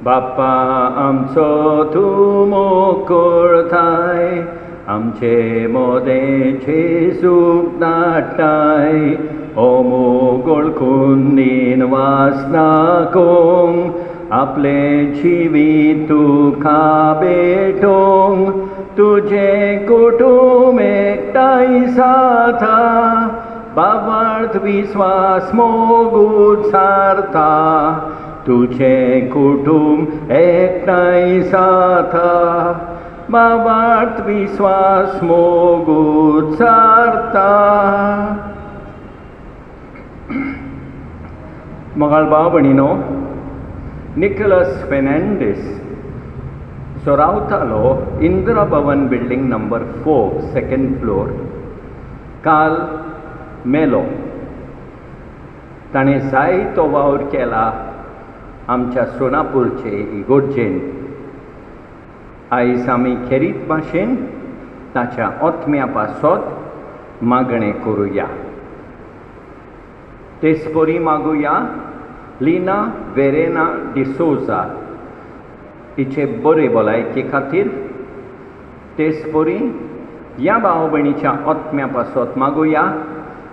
बाप्पा आमचो तूं मोकोळताय, आमचे मोदेचे सूख धाडटाय. ओ मोग ओळखून दीन वासना कोंग आपले जिवीत तुका भेटोंक. तुझे कुटुंब एकठांय साथा, बाबार्थ विश्वास मोगूत सारता. तुझे कुटुंब एकठांय साथा, बाबार्थ विश्वास मोगूत सारता. मोगाळ भाव भयणीनो, निकोलस फेर्नांडीस जो रावतालो इंदिरा भवन बिल्डिंग नंबर 4 सेकंड फ्लोर, काल मेलो. ताणें जायतो वावर केला आमच्या सोनापूरचे इगोर्जेन. आयज आमी खेरीत भाशेन ताच्या ओतम्या पासत मागणें करुया. तेचपरी मागुया लिना वेरेना डिसोजा हिचे बरे भलायके खातीर. तेचपरी ह्या भाव भयणीच्या ओतम्या पासत मागुया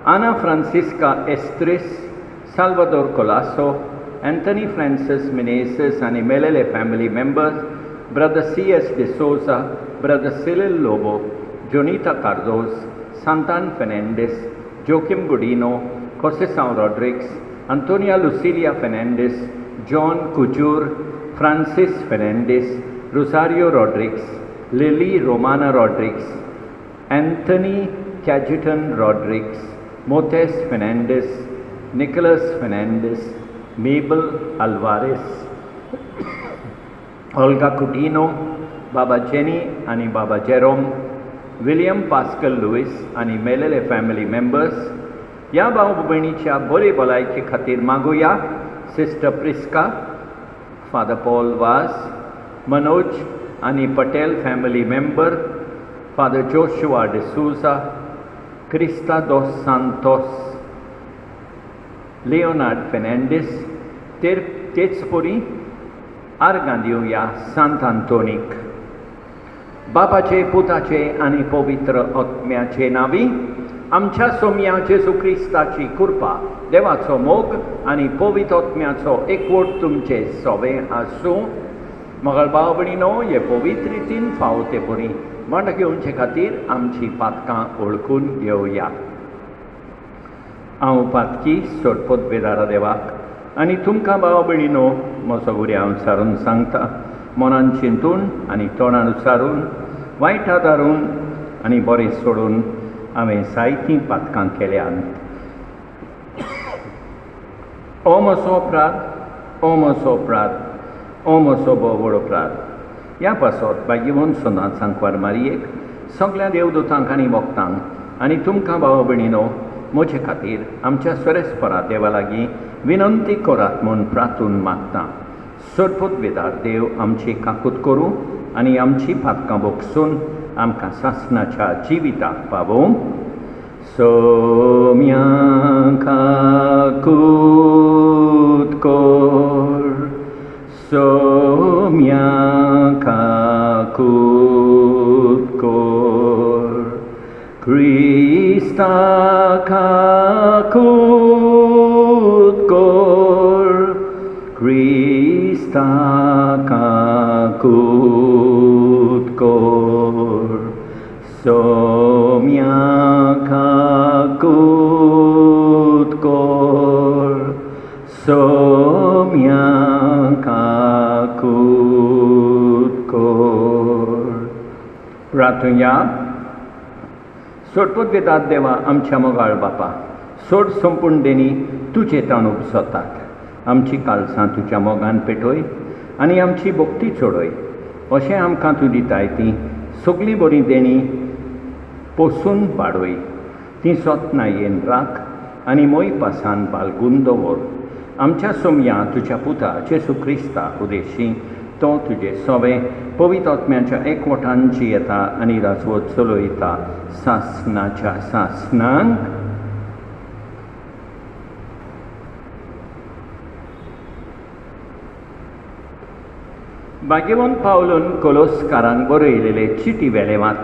आना फ्रांसिस्का एस्त्रेस, साल्वादोर कोलासो, एंथनी फ्रांसिस मिनेसिस आनी मेलेले family members, brother C.S. D'Souza, brother Cyril Lobo, Jonita Cardoz, Santan Fernandes, Joaquim Gudinho, कोसेसांव Rodrigues, Antonia Lucilia Fernandes, John Kujur, Francis Fernandes, Rosario Rodrigues, Lily Romana Rodrigues, Anthony Cajetan Rodrigues, मोतेस Fernandes, Nicholas Fernandes, Mabel Alvares, Olga Coutinho, Baba Jenny आनी बाबा जेरोम, विलियम पास्कल लुईस आनी मेलेले फॅमिली मेंबर्स. ह्या भाव भयणीच्या बरे भलायके खातीर मागुया sister Prisca, father Paul Vas, Manoj आनी Patel family member, father Joshua D'Souza, Christa dos Santos, Leonard Fernandes. तेचपरी आर्गां दिवया सांत आंतोनीक. बापाचे, पुताचे आनी पवित्र आत्म्याचे नांवी आमच्या सोम्या जेजू क्रिस्ताची कृपा, देवाचो मोग आनी पवित्र आत्म्याचो एकवट तुमचे सोबे आसूं. मोगाळ भाव भयणीनो, हे पवित्र रितीन फावो ते बरी वांटो घेवचे खातीर आमची पातकां ओळखून घेवया. हांव पातकी सोडपोत बेदारा देवाक आनी तुमकां भाव भयणीनो म्हजो गुरी हांव सारून सांगता. मनान चिंतून आनी तोंडान उसारून, वायटा दारून आनी बरें सोडून हांवें जायतीं पातकां केल्यात. ओ म्हजो अपराध, ओ म्हजो अपराध, ओ म्हजो व्हड अपराध. ह्या पासत भाग्यवन सोनात सांकवार मारयेक, सगळ्या देवदूतांक आनी भक्तांक आनी तुमकां भाव भयणीनो म्हजे खातीर आमच्या स्वरेस्परा देवा लागीं विनंती करात म्हूण प्रार्थून मागता. सोडपूत बेदार देव आमची काकूत करूं आनी आमची पातकां भोगसून आमकां सासणाच्या जिविताक पावोवंक. सोम्या काकूत कोर, सोम्या काकूत कोर, क्रिस्ता काकूत कोर, क्रिस्ता काकूत कोर, सोम्या काकूत कोर, सोम्या काकूत कोर. प्रार्थुया. सोडपूत बेदाद देवा आमच्या मोगाळ बापा, सोड संपूर्ण देणी तुजे ताणूक स्वताक. आमची काळसां तुज्या मोगान पेटोय आनी आमची भक्ती चोडय. अशें आमकां तूं दिताय ती सगळीं बरीं देणी पोसून वाडोय. ती सोतनायेन राख आनी मोय पासान बालगून दवर. आमच्या सोम्या तुज्या पुता जेजू क्रिस्ता उदेशी तो तुजे सोवे पवित्र आत्म्याच्या एकवटान जियेता आनी राजवट चलयता सासणाच्या सासणांक. भाग्यवंत पावलून कोलोसकारांक बरयलेले चिटी वेलेवात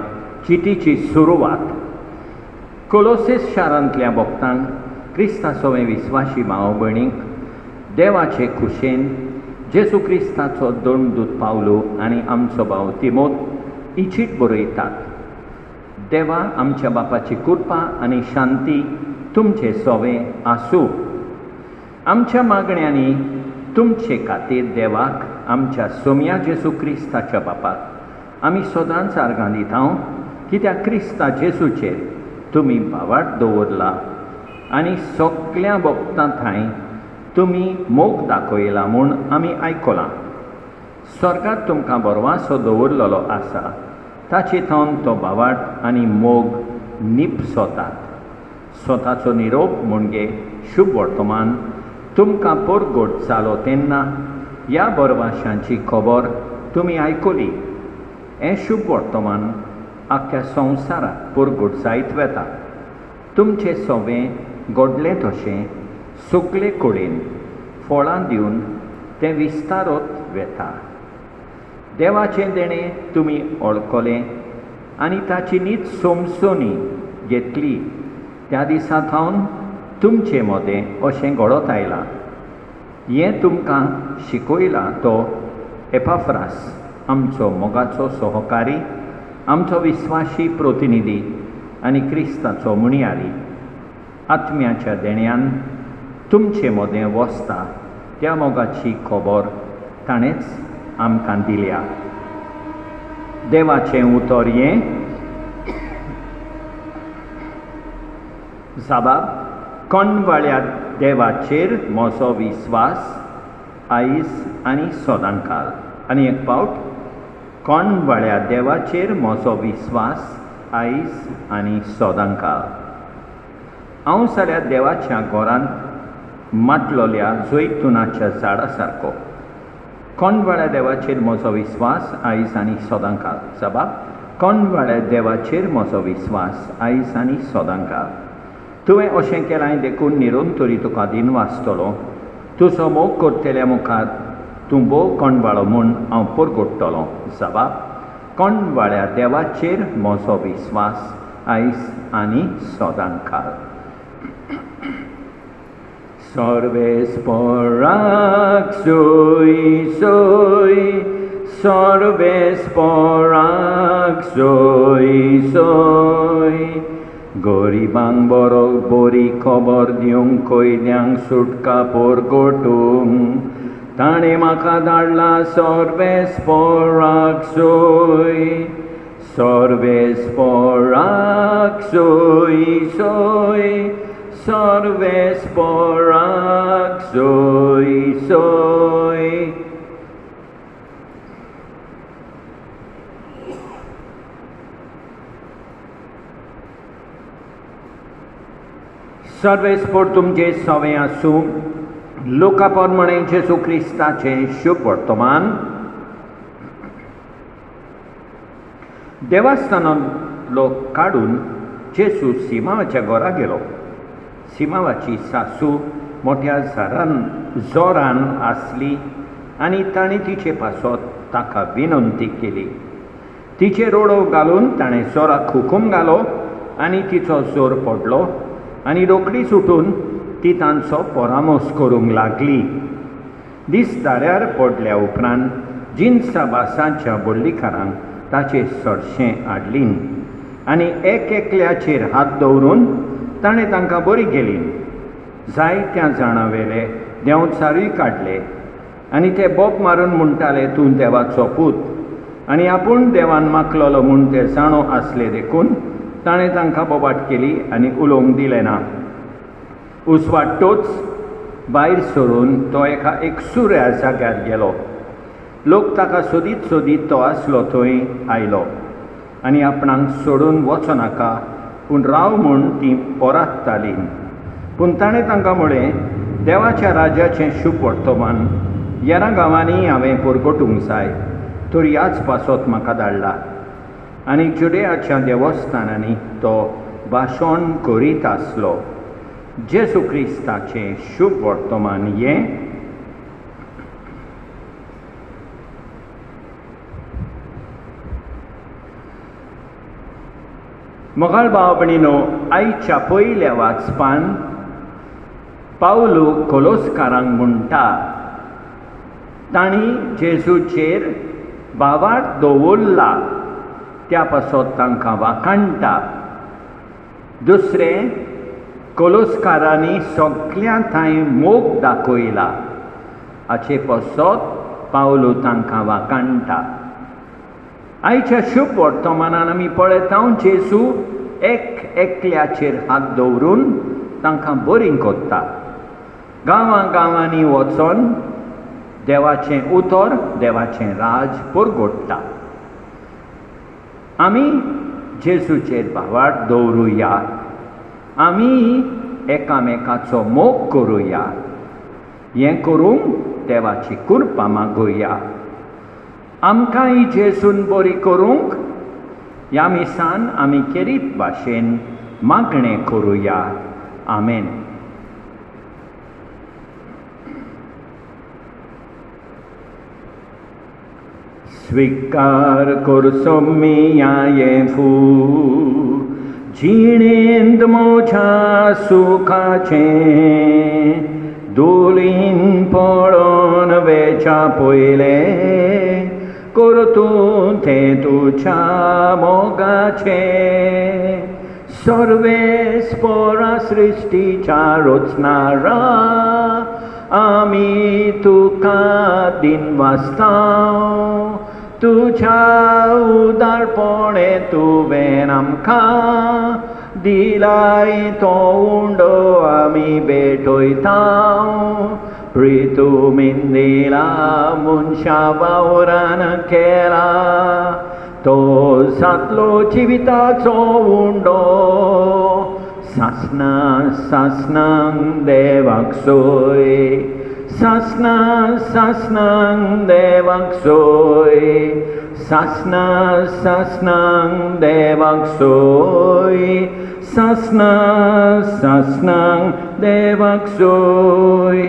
चिटीची सुरवात. कोलोसेस शारांतल्या भक्तांक क्रिस्ता सवे विस्वाशी भाव भयणींक देवाचे खुशेन जेजू क्रिस्ताचो दोन दूत पावलो आनी आमचो भाव तिमोत ही चीट बरयतात. देवा आमच्या बापाची कृपा आनी शांती तुमचे सवे आसूं. आमच्या मागण्यांनी तुमचे खातीर देवाक आमच्या सोम्या जेजू क्रिस्ताच्या बापाक आमी सदांच आर्गां दिता, कित्याक क्रिस्ता जेजूचेर तुमी भावार्थ दवरला आनी सगळ्या भक्तां थंय तुमी मोग दाखयला म्हूण आमी आयकलां. स्वर्गांत तुमकां बरवासो दवरलेलो आसा, ताचे थावन तो भावार्थ आनी मोग निपसतात. स्वताचो निरोप म्हणजे शुभ वर्तमान तुमकां परगट जालो तेन्ना ह्या बरवाशांची खबर तुमी आयकली. हें शुभ वर्तमान आख्ख्या संवसाराक परगट जायत वेता. तुमचे सवें घडलें तशें सगळे कडेन फळां दिवन तें विस्तारत वेता. देवाचें देणें तुमी वळखलें आनी ताची नीत समजोनी घेतली. त्या दिसा थावन तुमचे मोदें अशें घडत आयलां. हें तुमकां शिकयलां तो एपाफ्रास, आमचो मोगाचो सहकारी, आमचो विस्वासी प्रतिनिधी आनी क्रिस्ताचो मुणयारी. आत्म्याच्या देण्यान तुमचे मोदें वसता त्या मोगाची खबर ताणेंच आमकां दिल्या. देवाचें उतर हें जाबाब, कोणवाळ्या देवाचेर म्हजो विस्वास आयज आनी सदांकाळ. आनी एक पावट, कोणवाळ्या देवाचेर म्हजो विस्वास आयज आनी सदांकाळ. हांव जाल्यार देवाच्या घरांत माटलोल्या जैतुनाच्या झाडा सारको. कोणवाळ्या देवाचेर म्हजो विस्वास आयज आनी सदांकाळ. जाबाब, कोणवाळ्या देवाचेर म्हजो विस्वास आयज आनी सदांकाळ. तुवें अशें केलां देखून निरंतरी तुका दिन वाचतलो. तुजो मोग करतल्या मुखार तूं भोव कोणवाळो म्हूण हांव परगडटलों. जाबाब, कोणवाळ्या देवाचेर म्हजो विस्वास आयज आनी सदांकाळ. सर्वेस्पराक सोय सोय, सर्वेस्पराक सोय सोय. गरिबांक बरी खबर दिवंक कोयल्यांक सुटका परगटूंक ताणें म्हाका धाडला सर्वेस्पराक सोय. सर्वेस्पराक सोय सोय, सर्वेस्पराक सोय सोय. सर्वेस्पर तुमचे सवें आसूं. लोकाप्रमाणे जेजू क्रिस्ताचें शुभ वर्तमान. देवस्थानांत लोक काडून जेजू सिमावाच्या घरा गेलो. सिमावाची सासू मोठ्या जोरान आसली आनी ताणें तिचे पासत ताका विनंती केली. तिचेर रोडो घालून ताणें जोराक हुकूम घालो आनी तिचो जोर पडलो आनी रोखडीच उठून ती तांचो परामोस करूंक लागली. दिसदाऱ्यार पडल्या उपरांत जिन्सा बासाच्या बोल्लीकारांक ताचेर सरशें हाडलीं आनी एकल्याचेर हात दवरून ताणें तांकां बरी केली. जायत्या जाणां वेले देंवचारूय काडले आनी ते बोब मारून म्हणटाले, तूं देवाचो पूत. आनी आपूण देवान मागलोलो म्हूण ते जाणो आसले देखून ताणें तांकां बोबाट केली आनी उलोवंक दिलें ना. उसवाटतोच भायर सरून तो एका एकसुऱ्या जाग्यार गेलो. लोक ताका सोदीत सोदीत तो आसलो थंय आयलो आनी आपणाक सोडून वचनाका पूण राव म्हूण तीं पोरांततालीं. पूण ताणें तांकां म्हळें, देवाच्या राज्याचें शुभ वर्तमान हेरां गांवांनी हांवें परगटूंक जाय, तर ह्याच पासत म्हाका धाडला. आनी जुडेयाच्या देवस्थानांनी तो भाशण करीत आसलो. जेजू क्रिस्ताचें शुभ वर्तमान हें. मोगाळ भाव भयणीनो, आयच्या पयल्या वाचपान पावलू कोलोसकारांक म्हणटा तांणी जेजूचेर बावार्थ दवरला त्या पासत तांकां वाखाणटा. दुसरें, कोलोसकारांनी सगळ्या थंय मोग दाखयला हाचे पासत पावलू तांकां वाखाणटा. आयच्या शुभ वर्तमानान आमी पळयता जेजू एकल्याचेर हात दवरून तांकां बरीं कोत्ता. गांवांनी वचोन देवाचें उतर, देवाचें राज परगोडटा. आमी जेजूचेर भावार्थ दवरुया, आमी एकामेकाचो मोग करुया. हें करूंक देवाची कृपा मागुया. आमकांय जेजून बरी करूंक ह्या मिसान आमी केरीत भाशेन मागणें करुया. आमेन. स्वीकार करचो येफू जिणेंत म्हज्या सुखाचें, दोलीन पडोन वेच्या पयलें कर तूं तें तुज्या मोगाचें. सर्वेस्परा सृश्टीच्या रचणारा आमी तुका दिनवासतां. तुज्या उदारपणे तुवें आमकां दिलाय तो उंडो आमी भेटयता. प्रितुमीन दिला मनशा वावरान केला, तो जातलो जिविताचो उंडो. सासना सासनांक देवाक सोय, सासना सासनांक देवाक सोय, सासना सासनांक देवाक सोय, सासना सासनांक देवाक सोय.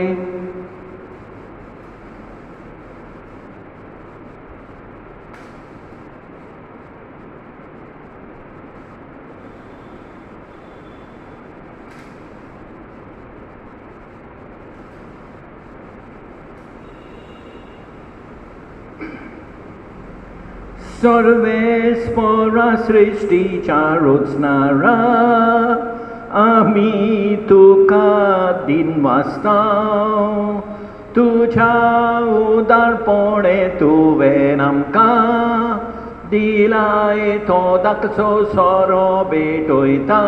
सर्वेस्परा सृष्टीच्या रचणारा आमी तुका दिनवासतां. तुज्या उदारपणे तुवें आमकां दिलाय तो धाकचो सोरो भेटयता.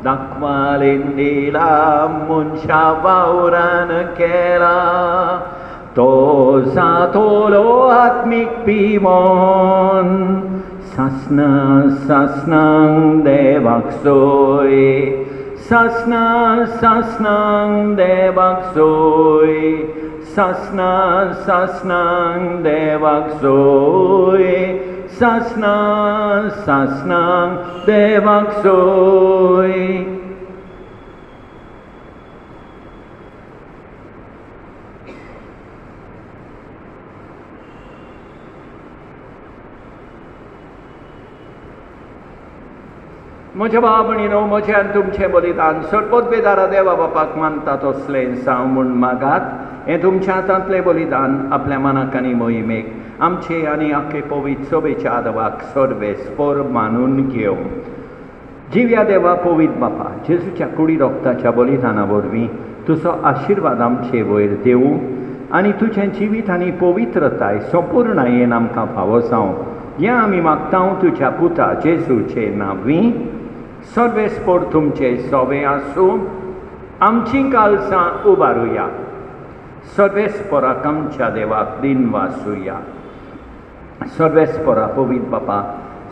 दाखवालेन दिला मनशा वावरान केला, तो जातलो आत्मीक पिमोन. सासना सासनांक देवाक सोय, सासना सासनांक देवाक सोय, सासना सासनांक देवाक सोय, सासना सासनांक देवाक सोय. म्हज्या भाव भयणीनो, म्हजें आनी तुमचें बलिदान सर्वोद्वेदारा देवा बापाक मानता तसलें जावं म्हूण मागात. हें तुमच्या हातांतलें बलिदान आपल्या मनाक आनी मोहिमेक आमचे आनी आख्खे पवित्र सभेच्या आदवाक सर्वेस्पर मानून घेवं. जिव्या देवा पवित्र बापा, जेजूच्या कुडी रोगताच्या बलिदाना वरवीं तुजो आशिर्वाद आमचे वयर देवूं आनी तुजें जिवीत आनी पवित्रताय संपूर्णयेन आमकां फावो जावं. हें आमी मागता तुज्या पुता जेजूचे नांवीं. सर्वेस्पर तुमचे सोबे आसूं. आमची काळजां उबारुया. सर्वेस्पराक आमच्या देवाक दिनवासुया. सर्वेस्परा पवित्र बापा,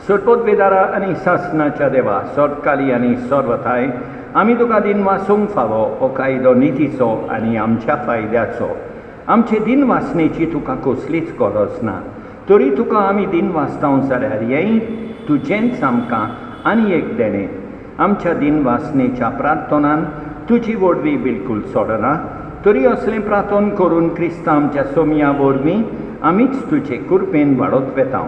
सर्वोद्वेदारा आनी सासनाच्या देवा, सर्वकाली आनी सर्वथाय आमी तुका दिनवासूंक फावो हो कायदो नितीचो आनी आमच्या फायद्याचो. आमचे दिनवासनेची तुका कसलीच गरज ना, तरी तुका आमी दिनवासता जाल्यार हेंय तुजेंच आमकां आनी एक देणें. आमच्या दिनवासनेच्या प्रार्थनान तुजी वडवी बिलकूल सोडना, तरी असलें प्रार्थन करून क्रिस्तांच्या सोमया वरवीं आमीच तुजे कृपेन वाडत वेतां.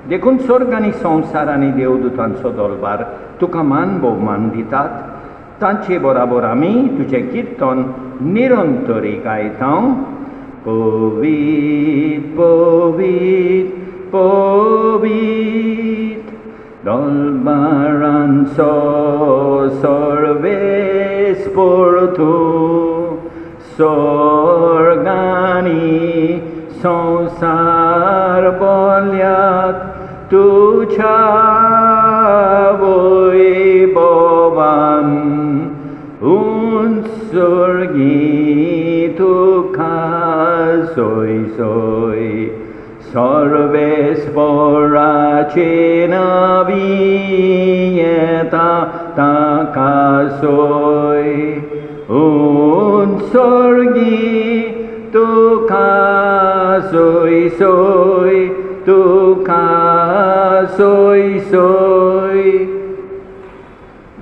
देखून स्वर्ग आनी संवसार आनी देवदूतांचो दरबार तुका मान भोवमान दितात. तांचे बरोबर आमी तुजें किर्तन निरंतरी गायता. पवित पवित पवित दरबारांचो सर्वेस्पर तूं, स्वर्गानी संसार बोल्याक तुझ्या वैभवान उंचर्गी तुका सोय सोय. सर्वेस्पराचे नावी येता ताका सोय. उंचर्गी तुका सोय सोय, तुका सोय सोय.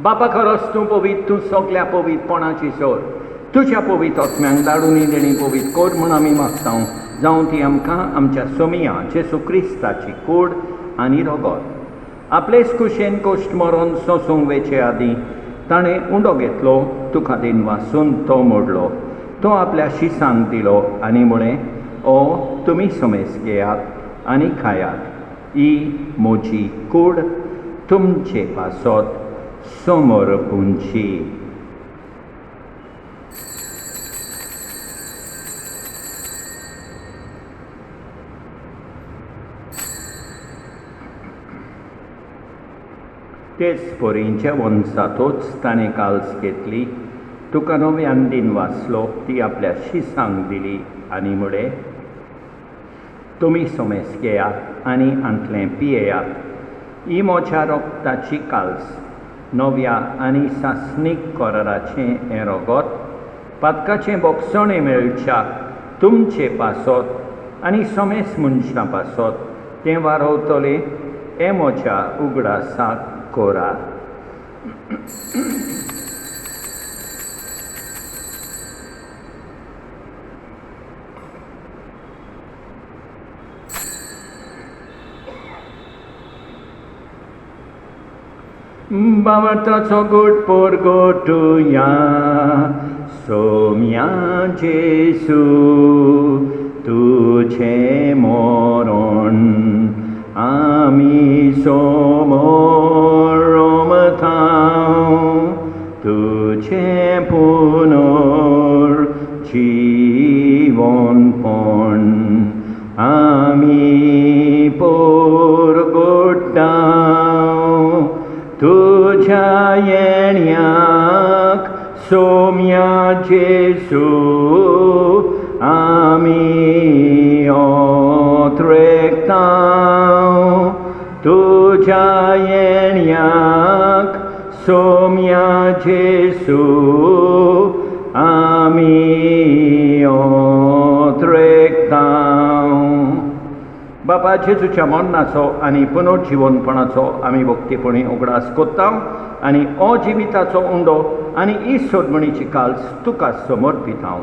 बापा खरोच तूं पवित, तूं सगल्या पवितपणाची सोर. तुज्या पवित आत्म्यांक धाडूनी देणी पवित कोर म्हूण आमी मागता. जावं ती आमकां आमच्या सोमिया जेसू क्रिस्ताची कूड आनी रगत. आपलेच कुशेन कोश्ट मरोन सोंसूंक वेचे आदीं ताणें उंडो घेतलो, तुका दिन वासून तो मोडलो. तो आपल्या शिसांक दिलो आनी म्हळें, ओ तुमी समेस घेयात आनी खायात. ही म्हजी कूड तुमचे पासत समर्पूंची. तेच पोरींच्या वंसातूच ताणें काल्स घेतली, तुका नव्यान दिन वाचलो, ती आपल्या शिसांक दिली आनी म्हळें, तुमी समेस घेयात आनी आंतलें पियेयात. ही म्हज्या रोगताची काल्स, नव्या आनी सासणीक कराराचें हें रगत, पातकाचें बोगसणें मेळच्याक तुमचे पासत आनी समेस मनशां पासत तें वारवतलें. हें म्हज्या उगडासाक कोरा. बावटाचो गोड पोरगोटुया, सोम्या जेसू तुझें मरण आमी समोर रोमथांव. तुझें पुनर्जीवनपण आमी पोरगोट्टाव. तुझ्या येण्याक सोम्या जेसू आमी ओत्रेकताव. तुझ्या येण्याक सोम्या जेसू आमी ओत्रेकताव. बापा जेजूच्या मरणाचो आनी पुनर्जीवनपणाचो आमी भक्तीपणी उगडास कोत्ता आनी अजिविताचो उंडो आनी ही सोडमणीची काल्स तुका समर्पिता.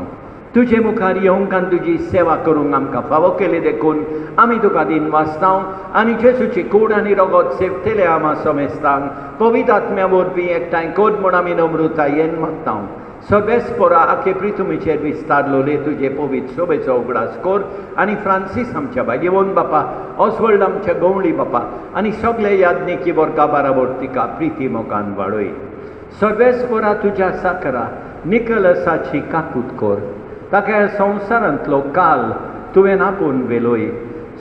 तुजे मुखार येवंक आनी तुजी सेवा करूंक आमकां फावो केले देखून आमी तुका दिन वाचता आनी जेजूची कूड आनी रगत सेवतले आमा समेस्तांक पवित्र आत्म्या वरवीं एकठांय कोद म्हूण आमी नम्रतायेन मागता. सर्वेस्परा आखे पृथ्वीचेर विस्तारलोले तुजे पवित्र शोभेचो उगडास कोर आनी फ्रांसीस आमच्या भाग्यवन बापा, ऑस्वल्ड आमच्या गवळी बापा आनी सगळे याज्ञिकी वर्गा बाराबर तिका प्रिती मोगान वाडय. सर्वेस्परा तुज्या साकरा निकलसाची काकूट कोर. ताका ह्या संवसारांतलो काल तुवें आपूण वेलोय.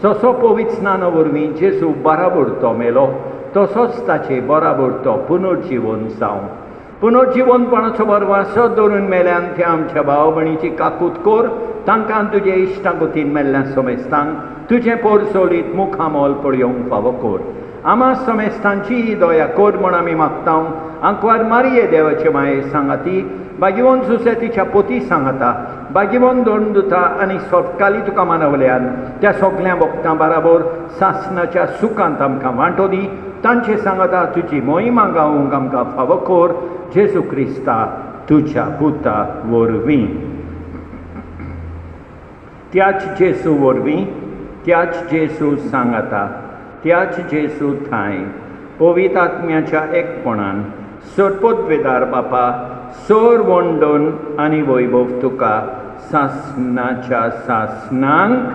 जसो पवित्र स्नाना वरवीं जेजू बराबर तो मेलो, तसोच ताचे बराबर तो पुनर्जीवन जावं. पुनर्जीवनपणाचो बरवासो धरून मेल्यान त्या आमच्या भाव भयणीची काकूट कोर. तांकां तुजे इश्टागतीन मेल्ल्या समेस्तांक तुजें पोरसोलीत मुखामोल पळयोवंक फावो कोर. आमा समेस्तांची ही दया कोर म्हूण आमी मागता. आंकवार मारये देवाचे माये सांगाती, भाग्यवन सुसेतीच्या पोती सांगाता, भाग्यवन दोन दुता आनी सोपकाली तुका मानवल्यान त्या सगळ्या भक्तां बराबर सासणाच्या सुखांत आमकां वांटो दी. तांचे सांगाता तुजी मोहिमा गावूंक आमकां फावो कोर. जेजू क्रिस्ता तुज्या पुता वरवीं. त्याच जेजू वरवीं, त्याच जेजू सांगाता, त्याच जेजू थाय पवित्र आत्म्याच्या एकपणान सरपोतवेदार बापा सोर वंडोन आनी वैभव तुका सासनाच्या सासनांक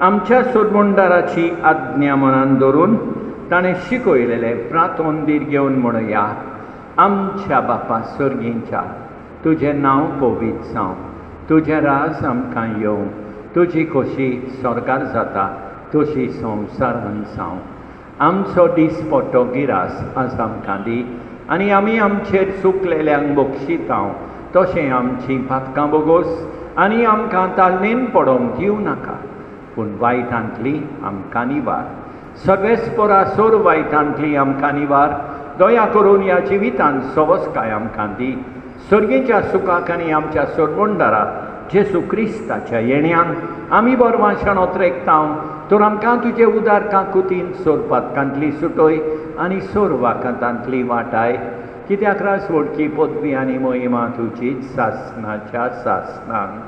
आमच्या सोडवंडाराची आज्ञा मनान धरून ताणें शिकयलेले प्रातोंदीर घेवन म्हणया, आमच्या बापा सर्गींच्या तुजें नांव पवित्र जावं, तुजें राज आमकां येवं, तुजी खोशी स्वर्गार जाता तशी संवसारान जावं. आमचो दिसपट्टो गिरास आज आमकां दी आनी आमी आमचेर चुकलेल्यांक बक्षितांव, तशें आमचीं पातकां बोगोस आनी आमकां तालमेन पडोवंक दिवं नाका, पूण वायटांतली आमकां निवार. सगळेच परासोर वायटांतली आमकां निवार. दया करून ह्या जिवितांत सवस्काय आमकां दी. सर्गेच्या सुखाक आनी आमच्या सोडवंडारा जेजू क्रिस्ताच्या येण्यान आमी बोरवांशान ओतरेकतांव, तर आमकां तुजे उदार काकुतीन सोरपातकांतली सुटोय आनी सोर वाकांतांतली वाटाय. कित्याक रासवडकी पदवी आनी मोहिमा तुजीच सासनाच्या सासनांक.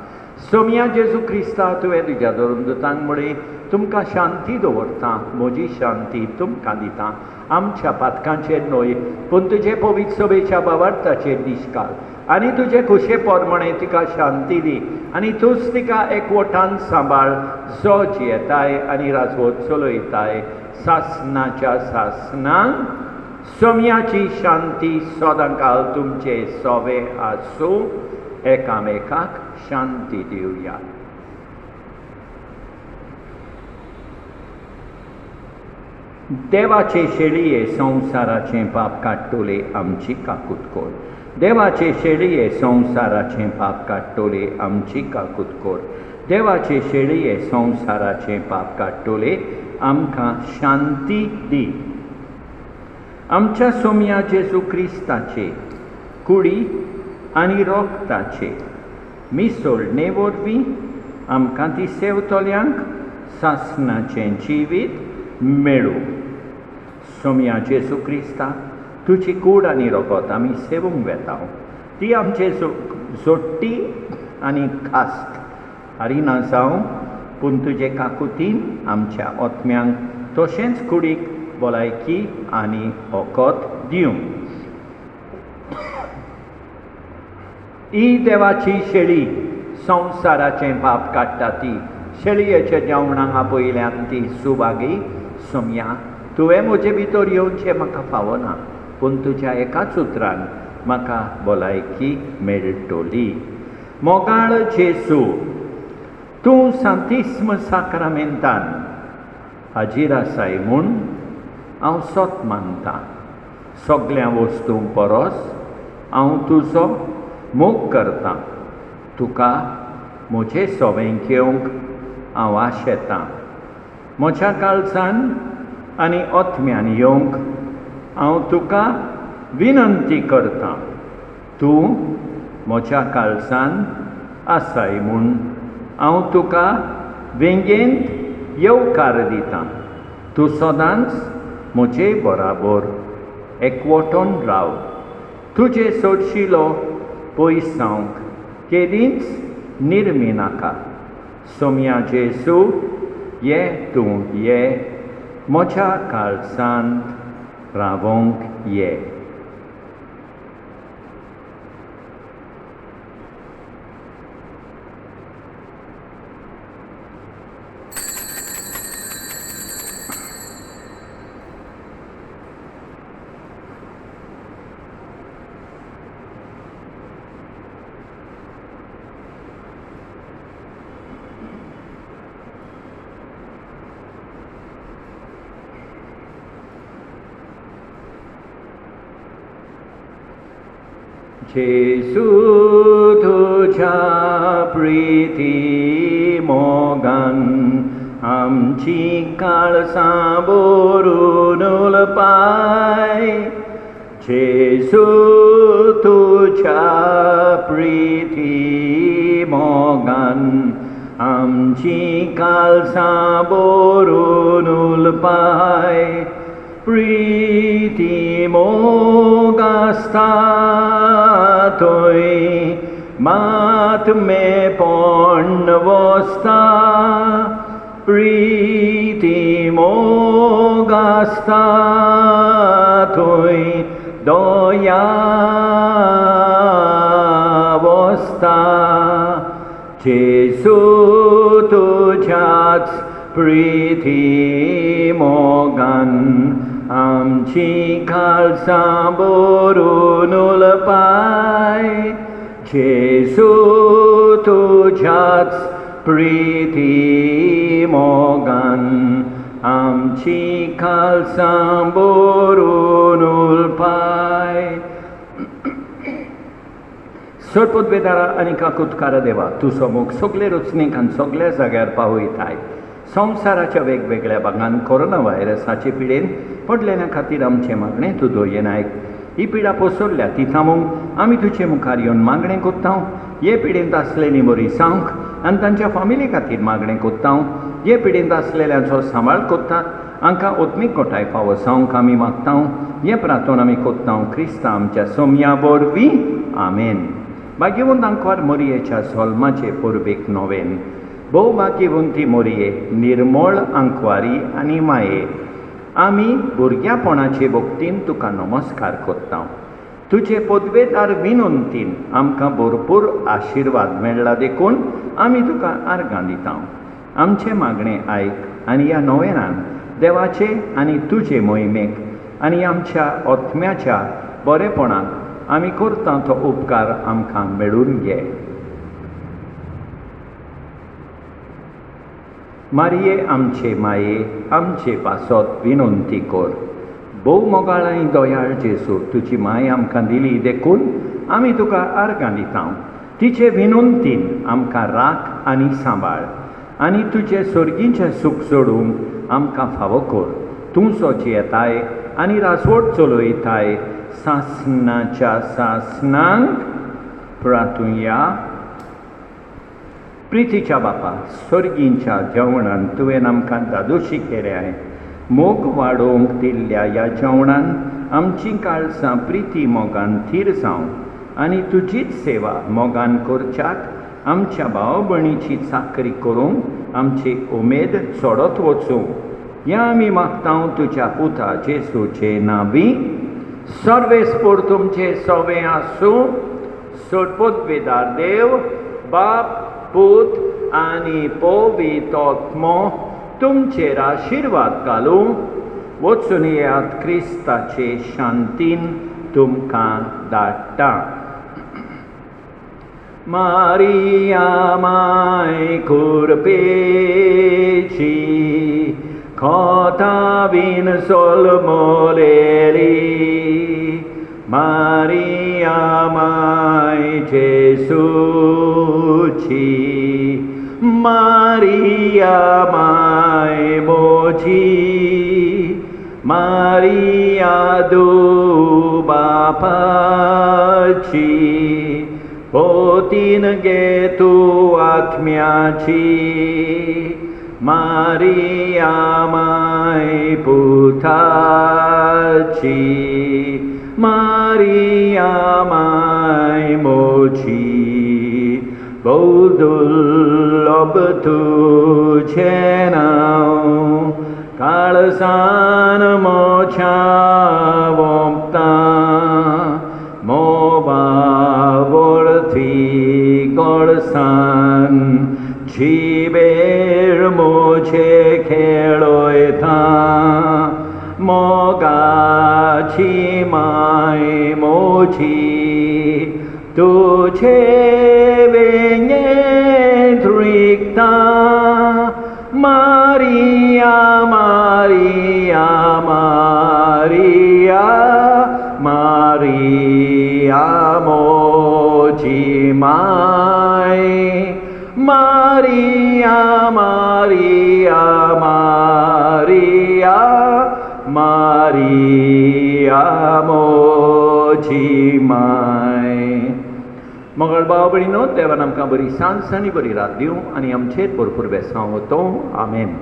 सोम्या जेजू क्रिस्ता तुवें तुज्या धर्मदूतांक म्हळें, तुमकां शांती दवरता, म्हजी शांती तुमकां दिता. आमच्या पातकांचेर न्हय, पूण तुजे पवित्र सभेच्या भावार्थाचेर दिश्काल आनी तुजे खुशे पोरमणे तिका शांती दी आनी तूंच तिका एकवटान सांबाळ, जो जियेताय आनी राजवट चलयताय सासनाच्या सासनांक. सोम्याची शांती सदांकाळ तुमचे सोवे आसूं. एकामेकाक शांती दिवया. देवाचे शेळये संवसाराचें पाप काडटोले आमची काकूट कोर. देवाचे शेळये संवसाराचें पाप काडटोले आमची काकूट कोर. देवाचे शेळये संवसाराचें पाप काडटोले आमकां शांती दी. आमच्या सोम्या जेजू क्रिस्ताचे कुडी आनी रोगताचे मिसोळणे वरवीं आमकां दिसेवतल्यांक सासनाचें जिवीत मेळूं. सोम्या जेजू क्रिस्ता तुजी कूड आनी रोगत आमी सेवूंक वेताव. ती आमचे जोडटी आनी खास्त हारिना जावं, पूण तुजे काकुतीन आमच्या ओतम्यांक तशेंच कुडीक भलायकी आनी ओकोत दिवं. ही देवाची शेळी संवसाराचें पाप काडटा ती. शेळयेच्या जेवणाक आपयल्यान ती सुभागी सोम्या, तुवें म्हजे भितर येवचें म्हाका फावना, पूण तुज्या एकाच उतरान म्हाका भलायकी मेळटली. मोगाळ जेजू, तूं सांतिस्म साक्रामेंतान हाजीर आसाय म्हूण हांव सोत मानतां. सगळ्या वस्तूं परस हांव तुजो मोग करतां. तुका म्हजें सोवें घेवंक हांव आशेतां. म्हज्या काळजान आनी ओतम्यान येवंक हांव तुका विनंती करतां. तूं म्हज्या काळजान आसाय म्हूण हांव तुका वेंगेंत येवकार दितां. तूं सदांच म्हजे बराबर एकवटून राव. तुजे सोडशिलो पयस जावंक केदींच निर्मी नाका. सोम्या जेजू, ये तूं ये म्हज्या काळजांत रावोंक ये. जेजू तुझ्या प्रिती मोगान आमची काळजां भरून उलपाय. जेजू तुझ्या प्रिती मोगान आमची काळजां भरून उलपाय. प्रीती मोग आसता थंय मात मेपण वसता. प्रीती मोग आसता थंय दया वसता जेजू तुझ्याच प्रिती मोगान आमची काळजां भरून उलपाय जेजू तुझ्याच प्रिती मोगान आमची काळजां भरून उलपाय. सोडपोतवेदारा आनी काकुतकारा देवा तुजो मोग सगळे रचणीक आनी सगळ्या जाग्यार पावयताय. संवसाराच्या वेगवेगळ्या भागांत कोरोना व्हायरसाचे पिडेन पडलेल्या खातीर आमचें मागणें तूं दोयेन आयक. ही पिडा पसरल्या ती थांबोवंक आमी तुजे मुखार येवन मागणें कोत्ता. हे पिडेंत आसलेलीं बरी सांख आनी तांच्या फामिली खातीर मागणें कोत्ता. हे पिडेंत आसलेल्यांचो सांबाळ कोत्तात हांकां ओत्मीक कोटाय फावो जावंक आमी मागता. हे प्रार्थना आमी कोत्ता क्रिस्ता आमच्या सोमया वरवीं. आमेन. भाग्यवंत आंकवार मोरयेच्या जल्माचे परबेक नोवेन. भोव भाग्यवंती मोरये निर्मळ आंकवारी आनी माये आमी भुरग्यापणाचे भक्तीन तुका नमस्कार कोत्ता. तुजे पदवेदार विनंतीन आमकां भरपूर आशिर्वाद मेळ्ळा देखून आमी तुका आर्गां दिता. आमचें मागणें आयक आनी ह्या नोवेनान देवाचे आनी तुजे मोहिमेक आनी आमच्या ओत्म्याच्या बरेपणाक आमी करता तो उपकार आमकां मेळून घे. मारये आमचे माये आमचे पासत विनंती कर. भोव मोगाळाय दयाळ जेजू तुजी माय आमकां दिली देखून आमी तुका आर्गां दिता. तिचे विनंतीन आमकां राख आनी सांबाळ आनी तुजे सर्गीचें सूख सोडूंक आमकां फावो कर. तूं सोची येताय आनी रासवट चलयताय सासणाच्या सासणांक प्रार्थुया. प्रितीच्या बापा सर्गींच्या जेवणान तुवें आमकां दादोशी केल्याय. मोग वाडोवंक दिल्ल्या ह्या जेवणान आमची काळजां प्रिती मोगान थीर जावं आनी तुजीच सेवा मोगान करच्याक आमच्या भाव भयणीची चाकरी करूंक आमची उमेद चडत वचूं. ह्या आमी मागता तुज्या पुता जेजूचे नांवी. सर्वेस्पोर तुमचे सोवें आसूं. सोडपोतवेदार देव बाप पूत आनी पवित्र आत्मो तुमचेर आशिर्वाद घालूं. वचून येयात क्रिस्ताचे शांतीन तुमकां धाडटा. मारिया माय कुरपेची खोतावीन सोलमोलेली. मारिया माय जेजूची. मारिया माय मोची. मारिया दू बापाची. पोतीन गे तूं आत्म्याची. मारिया माय पुताची. मारिया माय मोची. भोव दुर्लभ तुजें नांव काळजान मोच्या वोंपता. मोबा वरती गोडसाण जिबेर मोचे खेळयता. मोगाची माय मोची तुझे वेंगेंत रिगता. मारिया मारिया मारिया मारिया मोची माय. मारिया मारिया मारिया मारिया मोची माय. मंगळ भाव भयणीनो देवान आमकां बरी सांज आनी बरी रात दिवं आनी आमचेर भरपूर बेसांव वतो. आमेन.